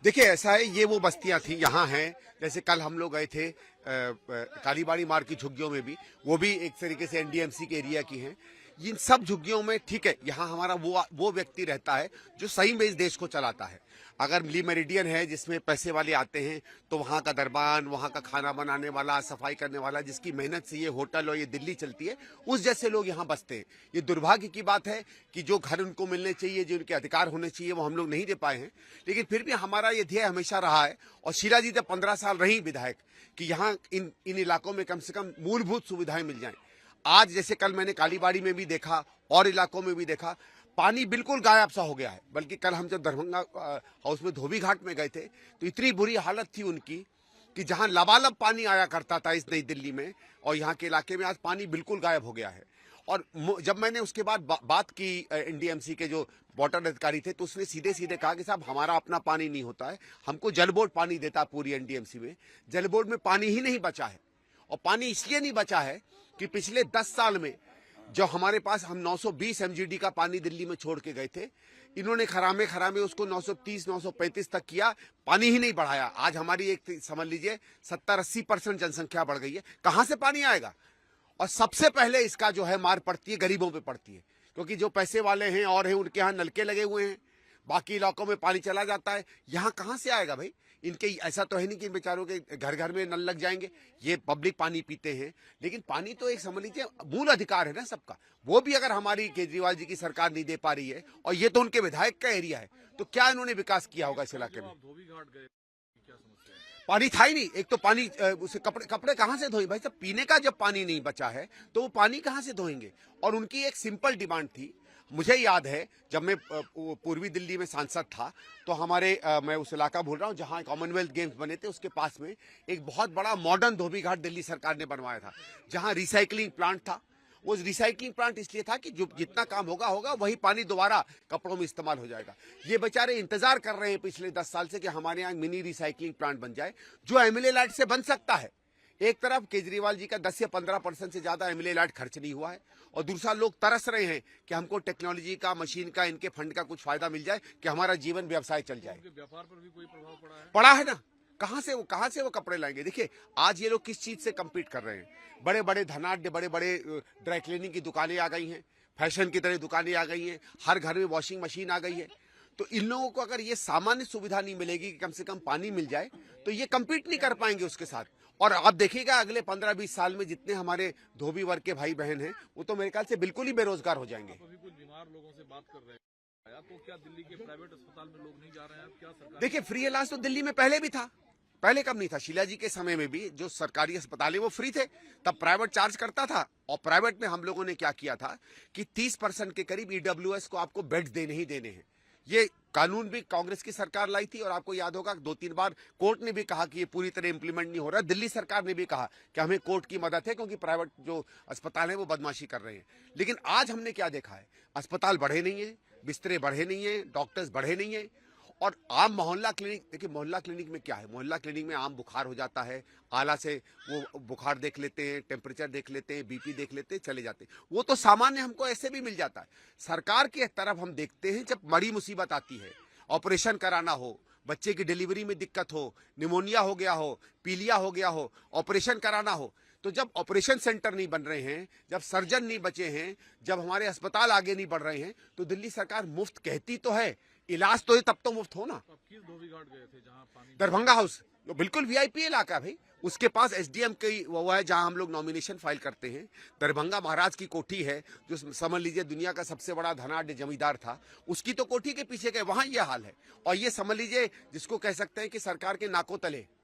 देखिए ऐसा है, ये वो बस्तियां थी यहाँ हैं। जैसे कल हम लोग गए थे कालीबाड़ी मार्ग की झुग्गियों में भी, वो भी एक तरीके से एनडीएमसी के एरिया की हैं। इन सब झुग्गियों में ठीक है, यहाँ हमारा वो व्यक्ति रहता है जो सही में इस देश को चलाता है। अगर ली मेरिडियन है जिसमें पैसे वाले आते हैं, तो वहाँ का दरबान, वहाँ का खाना बनाने वाला, सफाई करने वाला, जिसकी मेहनत से ये होटल और ये दिल्ली चलती है, उस जैसे लोग यहाँ बसते हैं। ये दुर्भाग्य की बात है कि जो घर उनको मिलने चाहिए, जो उनके अधिकार होने चाहिए, वो हम लोग नहीं दे पाए हैं। लेकिन फिर भी हमारा ये ध्येय हमेशा रहा है, और शीला जी तो 15 साल रही विधायक, कि यहाँ इन इलाकों में कम से कम मूलभूत सुविधाएं मिल जाएं। आज जैसे कल मैंने कालीबाड़ी में भी देखा और इलाकों में भी देखा, पानी बिल्कुल गायब सा हो गया है। बल्कि कल हम जब दरभंगा हाउस में धोबी घाट में गए थे, तो इतनी बुरी हालत थी उनकी कि जहां लबालब पानी आया करता था इस नई दिल्ली में, और यहाँ के इलाके में आज पानी बिल्कुल गायब हो गया है। और जब मैंने उसके बाद बात की एनडीएमसी के जो वाटर अधिकारी थे, तो उसने सीधे सीधे कहा कि साहब हमारा अपना पानी नहीं होता है, हमको जल बोर्ड पानी देता है पूरी एनडीएमसी में। जल बोर्ड में पानी ही नहीं बचा है, और पानी इसलिए नहीं बचा है कि पिछले 10 साल में जो हमारे पास हम 920 एमजीडी का पानी दिल्ली में छोड़ के गए थे, इन्होंने खरामे खरामे उसको 930 935 तक किया, पानी ही नहीं बढ़ाया। आज हमारी एक समझ लीजिए 70-80% जनसंख्या बढ़ गई है, कहां से पानी आएगा? और सबसे पहले इसका जो है मार पड़ती है गरीबों पे पड़ती है, क्योंकि जो पैसे वाले हैं और हैं उनके यहाँ नलके लगे हुए हैं, बाकी इलाकों में पानी चला जाता है। यहाँ कहाँ से आएगा भाई? इनके ऐसा तो है नहीं कि इन बेचारों के घर घर में नल लग जाएंगे, ये पब्लिक पानी पीते हैं। लेकिन पानी तो एक समझ लीजिए मूल अधिकार है ना सबका, वो भी अगर हमारी केजरीवाल जी की सरकार नहीं दे पा रही है, और ये तो उनके विधायक का एरिया है, तो क्या इन्होंने विकास किया होगा इस इलाके में? पानी था ही नहीं। एक तो पानी उसे कपड़े कहाँ से धोएं भाई साहब? पीने का जब पानी नहीं बचा है तो वो पानी कहाँ से धोएंगे? और उनकी एक सिंपल डिमांड थी। मुझे याद है जब मैं पूर्वी दिल्ली में सांसद था, तो हमारे मैं उस इलाका बोल रहा हूँ जहाँ कॉमनवेल्थ गेम्स बने थे, उसके पास में एक बहुत बड़ा मॉडर्न धोबी घाट दिल्ली सरकार ने बनवाया था, जहाँ रिसाइकलिंग प्लांट था। वो रिसाइकलिंग प्लांट इसलिए था कि जो जितना काम होगा वही पानी दोबारा कपड़ों में इस्तेमाल हो जाएगा। ये बेचारे इंतजार कर रहे हैं पिछले 10 साल से कि हमारे यहाँ मिनी रिसाइकलिंग प्लांट बन जाए, जो एमएलए लाइट से बन सकता है। एक तरफ केजरीवाल जी का 10 से 15% से ज्यादा एमएलए लाइट खर्च नहीं हुआ है, और दूसरा लोग तरस रहे हैं कि हमको टेक्नोलॉजी का, मशीन का, इनके फंड का कुछ फायदा मिल जाए कि हमारा जीवन व्यवसाय चल जाए। व्यापार पर भी कोई प्रभाव पड़ा है ना। कहां से वो कपड़े लाएंगे? देखिए आज ये लोग किस चीज से कम्पीट कर रहे हैं। बड़े बड़े धनाढ्य, बड़े बड़े ड्राई क्लीनिंग की दुकानें आ गई हैं, फैशन की तरह दुकानें आ गई हैं, हर घर में वॉशिंग मशीन आ गई है। तो इन लोगों को अगर ये सामान्य सुविधा नहीं मिलेगी कि कम से कम पानी मिल जाए, तो ये कम्पीट नहीं कर पाएंगे उसके साथ। और आप देखिएगा अगले 15-20 साल में जितने हमारे धोबी वर्ग के भाई बहन हैं, वो तो मेरे ख्याल से बिल्कुल ही बेरोजगार हो जाएंगे। अभी कुछ बीमार लोगों से बात कर रहे हैं, तो क्या दिल्ली के प्राइवेट अस्पताल में लोग नहीं जा रहे हैं? क्या सरकार? देखिए फ्री इलाज तो दिल्ली में पहले भी था, पहले कब नहीं था? शीला जी के समय में भी जो सरकारी अस्पताल है वो फ्री थे, तब प्राइवेट चार्ज करता था। और प्राइवेट में हम लोगों ने क्या किया था कि 30% के करीब ईडब्ल्यूएस को आपको बेड देने ही देने हैं। ये कानून भी कांग्रेस की सरकार लाई थी, और आपको याद होगा 2-3 बार कोर्ट ने भी कहा कि ये पूरी तरह इंप्लीमेंट नहीं हो रहा। दिल्ली सरकार ने भी कहा कि हमें कोर्ट की मदद है, क्योंकि प्राइवेट जो अस्पताल है वो बदमाशी कर रहे हैं। लेकिन आज हमने क्या देखा है? अस्पताल बढ़े नहीं है, बिस्तरे बढ़े नहीं है, डॉक्टर्स बढ़े नहीं है। और आम मोहल्ला क्लिनिक, देखिए मोहल्ला क्लिनिक में क्या है? मोहल्ला क्लिनिक में आम बुखार हो जाता है, आला से वो बुखार देख लेते हैं, टेम्परेचर देख लेते हैं, बीपी देख लेते हैं, चले जाते हैं। वो तो सामान्य हमको ऐसे भी मिल जाता है। सरकार की तरफ हम देखते हैं जब बड़ी मुसीबत आती है, ऑपरेशन कराना हो, बच्चे की डिलीवरी में दिक्कत हो, निमोनिया हो गया हो, पीलिया हो गया हो, ऑपरेशन कराना हो, तो जब ऑपरेशन सेंटर नहीं बन रहे हैं, जब सर्जन नहीं बचे हैं, जब हमारे अस्पताल आगे नहीं बढ़ रहे हैं, तो दिल्ली सरकार मुफ्त कहती तो है, इलाज तो है तब तो मुफ्त हो ना। आप किस धोबी घाट गए थे जहां पानी? दरभंगा हाउस, तो बिल्कुल वीआईपी इलाका है भाई। उसके पास एसडीएम की वो है जहां हम लोग नॉमिनेशन फाइल करते हैं। दरभंगा महाराज की कोठी है, जो समझ लीजिए दुनिया का सबसे बड़ा धनाढ्य जमींदार था, उसकी तो कोठी के पीछे गए, वहां ये हाल है। और ये समझ लीजिए जिसको कह सकते हैं कि सरकार के नाकों तले